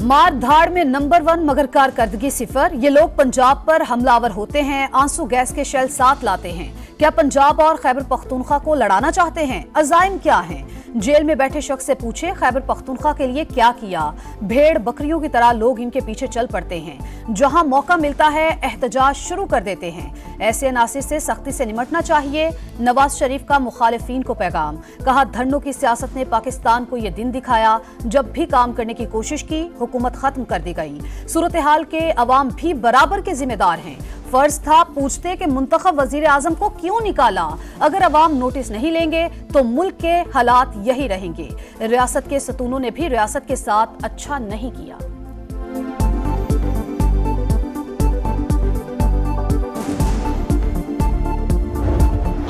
मार धाड़ में नंबर 1 मगर कारकर्दगी सिफर। ये लोग पंजाब पर हमलावर होते हैं, आंसू गैस के शेल साथ लाते हैं। क्या पंजाब और खैबर पख्तूनख्वा को लड़ाना चाहते हैं? अज़ाइम क्या हैं? जेल में बैठे शख्स से पूछे खैबर पख्तूनख्वा के लिए क्या किया। भेड़ बकरियों की तरह लोग इनके पीछे चल पड़ते हैं। जहां मौका मिलता है एहतजाज शुरू कर देते हैं। ऐसे अनासिर से सख्ती से निमटना चाहिए। नवाज शरीफ का मुखालिफिन को पैगाम। कहा, धरनों की सियासत ने पाकिस्तान को यह दिन दिखाया जब भी काम करने की कोशिश की हुकूमत खत्म कर दी गई। सूरत हाल के अवाम भी बराबर के जिम्मेदार हैं। फर्ज था पूछते कि मुंतखब वजीर आजम को क्यों निकाला। अगर अवाम नोटिस नहीं लेंगे तो मुल्क के हालात यही रहेंगे। रियासत के सतूनों ने भी रियासत के साथ अच्छा नहीं किया।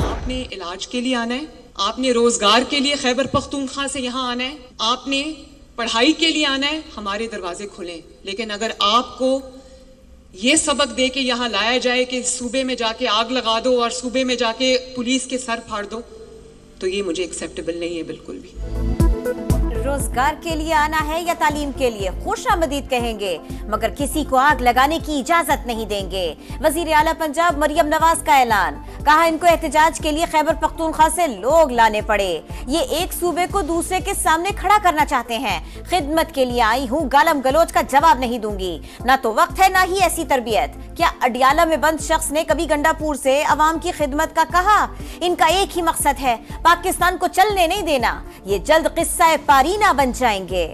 आपने इलाज के लिए आना है, आपने रोजगार के लिए खैबर पख्तूनख्वा से यहाँ आना है, आपने पढ़ाई के लिए आना है, हमारे दरवाजे खुले। लेकिन अगर आपको ये सबक दे के यहाँ लाया जाए कि सूबे में जाके आग लगा दो और सूबे में जाके पुलिस के सर फाड़ दो, तो ये मुझे एक्सेप्टेबल नहीं है बिल्कुल भी। रोजगार के लिए आना है या तालीम के लिए खुशामदीद कहेंगे, मगर किसी को आग लगाने की इजाजत नहीं देंगे। वजीर आला पंजाब मरियम नवाज का ऐलान। कहा, इनको एहतजाज के लिए खैबर पख्तूनख्वा से लोग लाने पड़े। ये एक सूबे को दूसरे के सामने खड़ा करना चाहते हैं। खिदमत के लिए आई हूँ, गालम गलोच का जवाब नहीं दूंगी। ना तो वक्त है ना ही ऐसी तरबियत। क्या अडियाला में बंद शख्स ने कभी गंडापुर से अवाम की खिदमत का कहा? इनका एक ही मकसद है, पाकिस्तान को चलने नहीं देना। ये जल्द किस्सा पारीना बन जाएंगे।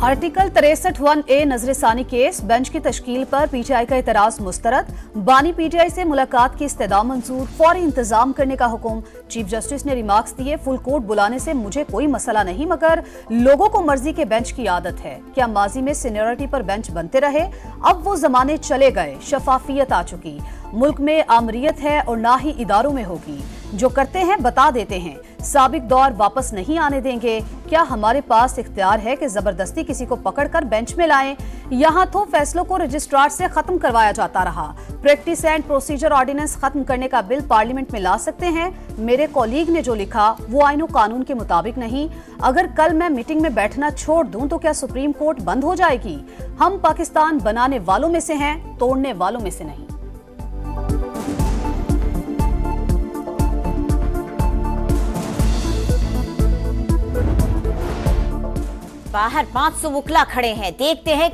आर्टिकल 63(1)A नजरसानी केस बेंच की तश्कील पर पीटीआई का इतराज मुस्तरद। बानी पीटीआई से मुलाकात की इस्तदा मंजूर, फौरी इंतजाम करने का हुक्म। चीफ जस्टिस ने रिमार्क्स दिए, फुल कोर्ट बुलाने से मुझे कोई मसला नहीं, मगर लोगों को मर्जी के बेंच की आदत है। क्या माजी में सीनियरिटी पर बेंच बनते रहे? अब वो जमाने चले गए, शफाफियत आ चुकी। मुल्क में आमरीयत है और ना ही इदारों में होगी। जो करते हैं बता देते हैं, साबिक दौर वापस नहीं आने देंगे। क्या हमारे पास इख्तियार है कि जबरदस्ती किसी को पकड़कर बेंच में लाएं? यहाँ तो फैसलों को रजिस्ट्रार से खत्म करवाया जाता रहा। प्रैक्टिस एंड प्रोसीजर ऑर्डिनेंस खत्म करने का बिल पार्लियामेंट में ला सकते हैं। मेरे कॉलीग ने जो लिखा वो आईन कानून के मुताबिक नहीं। अगर कल मैं मीटिंग में बैठना छोड़ दूं तो क्या सुप्रीम कोर्ट बंद हो जाएगी? हम पाकिस्तान बनाने वालों में से हैं, तोड़ने वालों में से नहीं। बाहर 500 वकला खड़े हैं, देखते हैं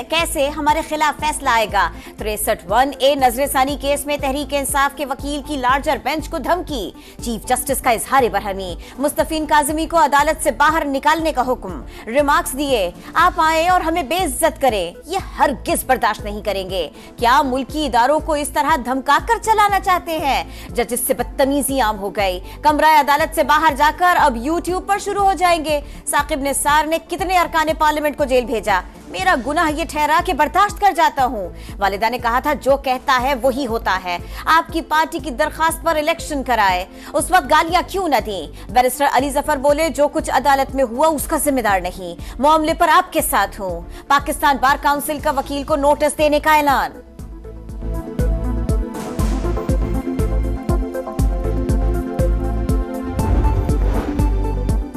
कैसे हमारे खिलाफ फैसला आएगा। 63(1)A नजरसानी केस में तहरीक इंसाफ के वकील की लार्जर बेंच को धमकी। चीफ जस्टिस का इजहार बरहमी। मुस्तफीन काज़मी को अदालत से बाहर निकालने का हुक्म। रिमार्क्स दिए, आप आए और हमें बेइज्जत करें, ये हरगिज बर्दाश्त नहीं करेंगे। क्या मुल्की इदारों को इस तरह धमका कर चलाना चाहते हैं? जजिस से बदतमीजी आम हो गई। कमरा अदालत से बाहर जाकर अब यूट्यूब पर शुरू हो जाएंगे। साकिब निसार ने कितने अरकाने पार्लियामेंट को जेल भेजा। मेरा गुनाह ये ठहरा कि बर्दाश्त कर जाता हूँ। वालिदा ने कहा था, जो कहता है वही होता है। आपकी पार्टी की दरखास्त पर इलेक्शन कराए, उस वक्त गालियां क्यों न दी? बैरिस्टर अली जफर बोले, जो कुछ अदालत में हुआ उसका जिम्मेदार नहीं, मामले पर आपके साथ हूँ। पाकिस्तान बार काउंसिल का वकील को नोटिस देने का ऐलान।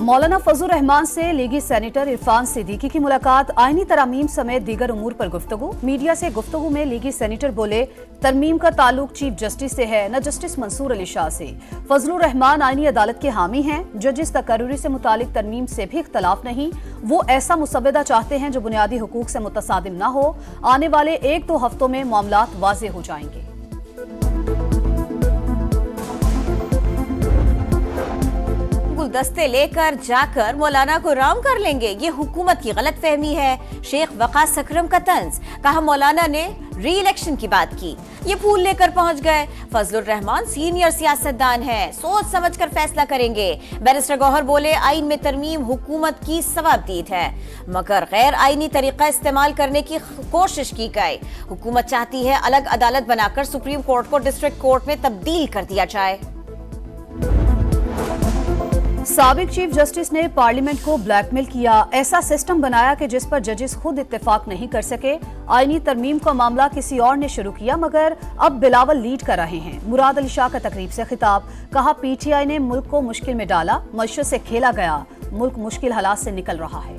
मौलाना फजलुर रहमान से लीगी सेनेटर इरफान सिद्दीकी की मुलाकात। आईनी तरमीम समेत दीगर उमूर पर गुफ्तगू। मीडिया से गुफ्तगू में लीगी सेनेटर बोले, तरमीम का ताल्लुक चीफ जस्टिस से है, न जस्टिस मंसूर अली शाह से। फजलुर रहमान आईनी अदालत के हामी हैं। जजिस तकर्रुरी से मुतालिक तरमीम से भी इख्तलाफ नहीं। वो ऐसा मुसव्वदा चाहते हैं जो बुनियादी हुकूक से मुतसादिम न हो। आने वाले 1-2 हफ्तों में मामलात वाज़ेह हो जाएंगे। गुलदस्ते लेकर जाकर मौलाना को राम कर लेंगे, ये हुकूमत की गलत फहमी है। शेख वकास अकरम का तंज। कहा, मौलाना ने री इलेक्शन की बात की, ये फूल लेकर पहुंच गए। फजलुर रहमान सीनियर सियासतदान हैं, सोच समझ कर फैसला करेंगे। बैरिस्टर गौहर बोले, आइन में तरमीम हुकूमत की सवाबदीद है, मगर गैर आईनी तरीका इस्तेमाल करने की कोशिश की गई। हुकूमत चाहती है अलग अदालत बनाकर सुप्रीम कोर्ट को डिस्ट्रिक्ट कोर्ट में तब्दील कर दिया जाए। साबिक चीफ जस्टिस ने पार्लियामेंट को ब्लैकमेल किया, ऐसा सिस्टम बनाया कि जिस पर जजेस खुद इत्तेफाक नहीं कर सके। आईनी तरमीम का मामला किसी और ने शुरू किया, मगर अब बिलावल लीड कर रहे हैं। मुराद अली शाह का तकरीब से खिताब, कहा पीटीआई ने मुल्क को मुश्किल में डाला, मशरत से खेला गया, मुल्क मुश्किल हालात से निकल रहा है।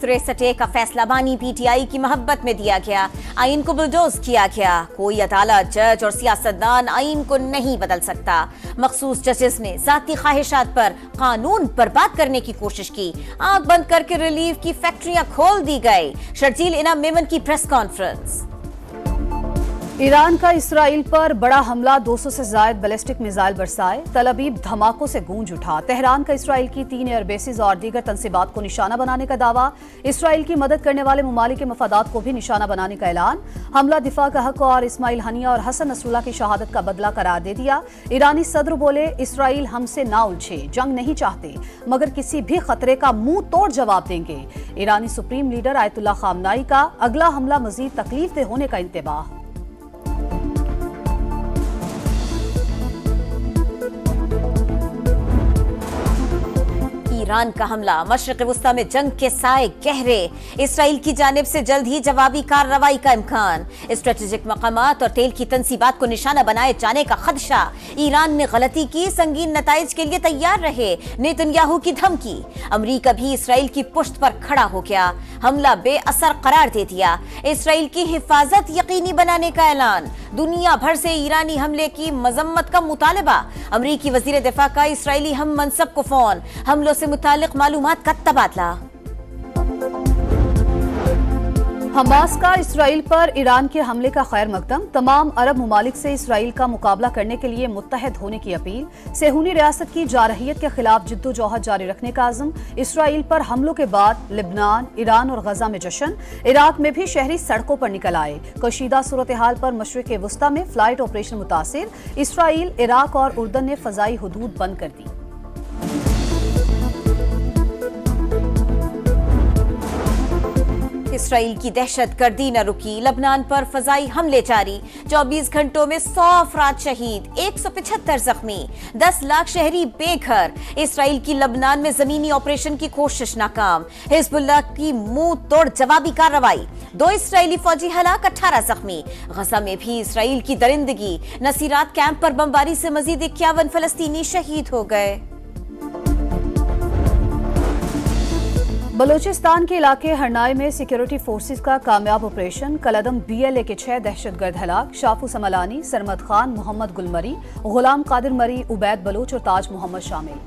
63A का फैसला बानी पीटीआई की मोहब्बत में दिया गया, आइन को बुलडोज किया गया। कोई अदालत, जज और सियासतदान आइन को नहीं बदल सकता। मखसूस जजेस ने जाती ख्वाहिशात पर कानून बर्बाद करने की कोशिश की। आंख बंद करके रिलीफ की फैक्ट्रियां खोल दी गई। शर्जील इनाम मेमन की प्रेस कॉन्फ्रेंस। ईरान का इसराइल पर बड़ा हमला, 200 से ज्यादा बैलिस्टिक मिसाइल बरसाए। तल अबीब धमाकों से गूंज उठा। तेहरान का इसराइल की 3 एयरबेसेस और दीगर तंसीबात को निशाना बनाने का दावा। इसराइल की मदद करने वाले ममालिक के मफादात को भी निशाना बनाने का ऐलान। हमला दिफा का हक और इस्माइल हनिया और हसन नसरुल्लाह की शहादत का बदला करार दे दिया। ईरानी सदर बोले, इसराइल हमसे ना उलझे, जंग नहीं चाहते, मगर किसी भी खतरे का मुंह तोड़ जवाब देंगे। ईरानी सुप्रीम लीडर आयतुल्लाह खामनाई का अगला हमला मजीद तकलीफ होने का इंतबाह। ईरान का हमला, मशरिक़ वुस्ता में जंग के साए गहरे। इसराइल की जानिब से जल्द ही जवाबी कार्रवाई का इम्कान। स्ट्रेटेजिक मकामात और तेल की तंसीबात को निशाना बनाए जाने का खदशा। ईरान ने गलती की, संगीन नताइज के लिए तैयार रहे। नेतन्याहू की धमकी। अमरीका भी इसराइल की पुश्त पर खड़ा हो गया, हमला बेअसर करार दे दिया। इसराइल की हिफाजत यकीनी बनाने का ऐलान। दुनिया भर से ईरानी हमले की मजम्मत का मुतालबा। अमरीकी वजीर दिफा का इसराइली हम मनसब को फोन। हमलों से मुतालिक मालूमात का तबादला। हमास का इसराइल पर ईरान के हमले का खैर मकदम। तमाम अरब ममालिक से इसराइल का मुकाबला करने के लिए मुत्तहद होने की अपील। सेहूनी रियासत की जारहियत के खिलाफ जिद्दोजहद जारी रखने का आज़म। इसराइल पर हमलों के बाद लिबनान, ईरान और गजा में जश्न। इराक में भी शहरी सड़कों पर निकल आए। कशीदा सूरत हाल पर मशरिक़ वुस्ता में फ्लाइट ऑपरेशन मुतासिर। इसराइल, इराक और उर्दन ने फजाई हुदूद बंद कर दी। इसराइल की दहशत गर्दी न रुकी, लबनान पर फजाई हमले जारी। 24 घंटों में 100 अफराद शहीद, 175 जख्मी, 10 लाख शहरी बेघर। इसराइल की लबनान में जमीनी ऑपरेशन की कोशिश नाकाम। हिजबुल्लाह की मुंह तोड़ जवाबी कार्रवाई। 2 इसराइली फौजी हलाक, 18 जख्मी। गजा में भी इसराइल की दरिंदगी। नसीरात कैंप पर बमबारी से मजीद 51 फलस्तीनी शहीद हो गए। बलूचिस्तान के इलाके हरनाई में सिक्योरिटी फोर्सेस का कामयाब ऑपरेशन। कलदम BLA के 6 दहशतगर्द हलाक। शाफू समलानी, सरमद खान, मोहम्मद गुलमरी, गुलाम कादिर मरी, उबैद बलोच और ताज मोहम्मद शामिल।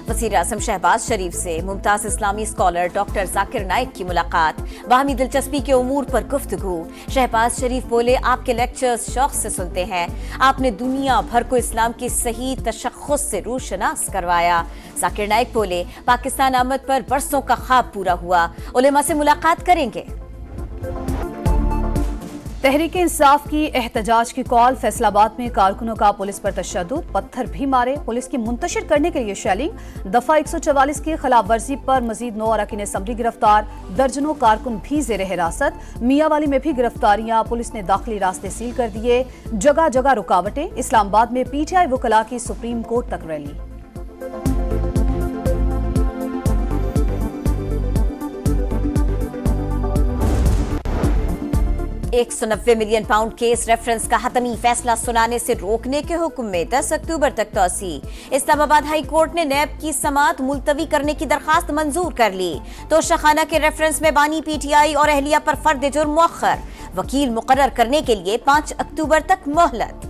वज़ीर आज़म शहबाज शरीफ से मुमताज इस्लामी स्कॉलर डॉक्टर जाकिर नाइक की मुलाकात। बाहमी दिलचस्पी के उमूर पर गुफ्तगू। शहबाज शरीफ बोले, आपके लेक्चर्स शौक से सुनते हैं। आपने दुनिया भर को इस्लाम की सही तशख़्ख़ुस से रूशनास करवाया। जाकिर नाइक बोले, पाकिस्तान आमद पर बरसों का ख्वाब पूरा हुआ। उलेमा से मुलाकात करेंगे। तहरीक इंसाफ की एहतजाज की कॉल। फैसलाबाद में कारकुनों का पुलिस पर तशद्दुद, पत्थर भी मारे। पुलिस की मुंतशिर करने के लिए शेलिंग। दफा 144 की खिलाफ वर्जी पर मजीद 9 अरकान असम्बली गिरफ्तार। दर्जनों कारकुन भी जेर हिरासत। मियावाली में भी गिरफ्तारियां। पुलिस ने दाखिली रास्ते सील कर दिए। जगह जगह रुकावटें। इस्लामाबाद में PTI वकला की सुप्रीम कोर्ट तक rally. 190 million pound case reference का हतमी फैसला सुनाने से रोकने के हुक्म में 10 अक्टूबर तक तोसी। इस्लामाबाद हाई कोर्ट ने नैब की समाअत मुलतवी करने की दरखास्त मंजूर कर ली। तोशाखाना के रेफरेंस में बानी PTI और अहलिया पर फर्द जुर्म मुअख्खर। वकील मुकर्रर करने के लिए 5 अक्टूबर तक मोहलत।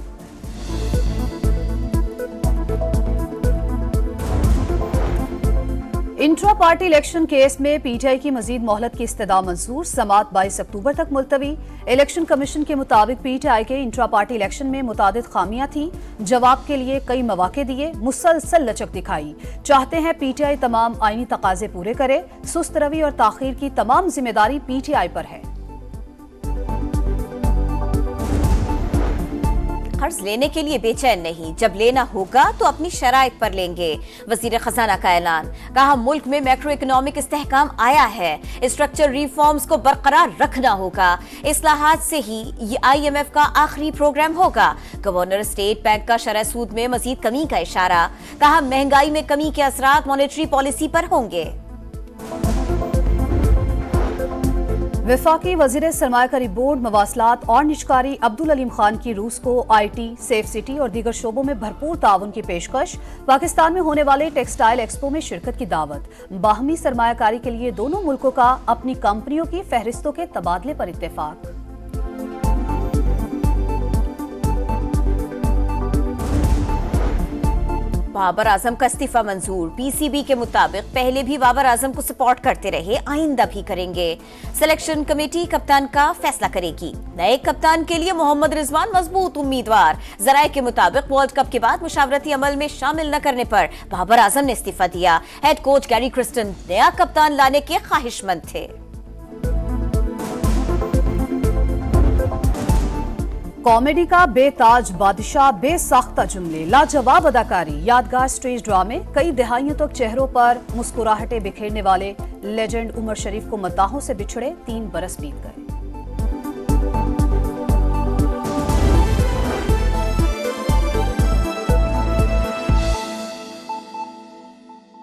इंट्रा पार्टी इलेक्शन केस में PTI की मजीद मोहलत की इस्तदा मंजूर। समाअत 22 अक्टूबर तक मुलतवी। इलेक्शन कमीशन के मुताबिक PTI के इंट्रा पार्टी इलेक्शन में मुतादिद खामियां थी। जवाब के लिए कई मौके दिए, मुसलसल लचक दिखाई। चाहते हैं PTI तमाम आईनी तकाजे पूरे करे। सुस्त रवि और ताखीर की तमाम जिम्मेदारी PTI पर है। कर्ज लेने के लिए बेचैन नहीं, जब लेना होगा तो अपनी शराइत पर लेंगे। वजीर खजाना का ऐलान, कहा मुल्क में मैक्रो इकोनॉमिक इस्तेहकाम आया है, स्ट्रक्चर रिफॉर्म्स को बरकरार रखना होगा, इस्लाहात से ही ये IMF का आखिरी प्रोग्राम होगा। गवर्नर स्टेट बैंक का शरह सूद में मजीद कमी का इशारा, कहा महंगाई में कमी के असरात मॉनेटरी पॉलिसी पर होंगे। वफाकी वजीर सरमायाकारी बोर्ड मवासलात और निजकारी अब्दुल अलीम खान की रूस को IT, सेफ सिटी और दीगर शोबों में भरपूर ताउन की पेशकश। पाकिस्तान में होने वाले टेक्सटाइल एक्सपो में शिरकत की दावत। बाहमी सरमायाकारी के लिए दोनों मुल्कों का अपनी कंपनियों की फहरिस्तों के तबादले पर इत्तेफाक। बाबर आजम का इस्तीफा मंजूर। PCB के मुताबिक पहले भी बाबर आजम को सपोर्ट करते रहे, आइंदा भी करेंगे। सिलेक्शन कमेटी कप्तान का फैसला करेगी। नए कप्तान के लिए मोहम्मद रिजवान मजबूत उम्मीदवार। जराये के मुताबिक वर्ल्ड कप के बाद मुशावरती अमल में शामिल न करने पर बाबर आजम ने इस्तीफा दिया। हेड कोच गैरी क्रिस्टन नया कप्तान लाने के ख्वाहिशमंद थे। कॉमेडी का बेताज बादशाह, बेसाख्ता जुमले, लाजवाब अदाकारी, यादगार स्टेज ड्रामे, कई दहाइयों तक चेहरों पर मुस्कुराहटें बिखेरने वाले लेजेंड उमर शरीफ को मद्दाहों से बिछड़े 3 बरस बीत गए।